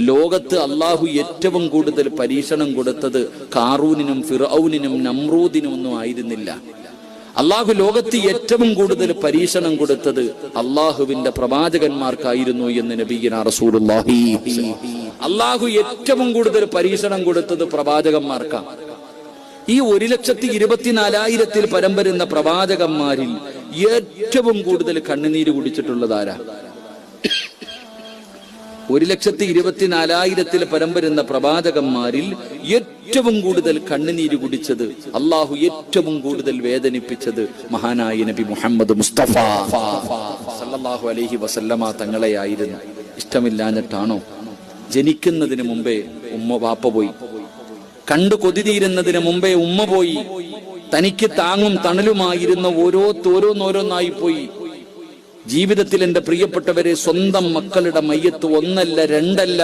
ലോകത്ത് അള്ളാഹു ഏറ്റവും കൂടുതൽ പരീക്ഷണം കൊടുത്തത് കാറൂനിനും ഫിർഔനിനും നമ്രൂദിനും ഒന്നും ആയിരുന്നില്ല. അള്ളാഹു ലോകത്ത് ഏറ്റവും കൂടുതൽ പരീക്ഷണം കൊടുത്തത് അള്ളാഹുവിന്റെ പ്രവാചകന്മാർക്കായിരുന്നു എന്ന് നബിയുനാ റസൂലുള്ളാഹി. അള്ളാഹു ഏറ്റവും കൂടുതൽ പരീക്ഷണം കൊടുത്തത് പ്രവാചകന്മാർക്കാണ്. ഈ 1,24,000 പരം വരുന്ന പ്രവാചകന്മാരിൽ ഏറ്റവും കൂടുതൽ കണ്ണുനീര് കുടിച്ചിട്ടുള്ളതാരാ? 1,24,000 പരം വരുന്ന പ്രവാചകന്മാരിൽ ഏറ്റവും കൂടുതൽ കണ്ണുനീര് കുടിച്ചത്, അള്ളാഹു ഏറ്റവും കൂടുതൽ വേദനിപ്പിച്ചത് മഹാനായ നബി മുഹമ്മദ് മുസ്തഫ സല്ലല്ലാഹു അലൈഹി വസല്ലമ തങ്ങളെയായിരുന്നു. ഇഷ്ടമില്ലാഞ്ഞിട്ടാണോ? ജനിക്കുന്നതിന് മുമ്പേ വാപ്പ പോയി, കണ്ടു കൊതിതീരുന്നതിന് മുമ്പേ ഉമ്മ പോയി, തനിക്ക് താങ്ങും തണലുമായിരുന്ന ഓരോന്നോരോന്നായി പോയി. ജീവിതത്തിൽ എന്റെ പ്രിയപ്പെട്ടവരെ, സ്വന്തം മക്കളുടെ മയ്യത്ത് ഒന്നല്ല രണ്ടല്ല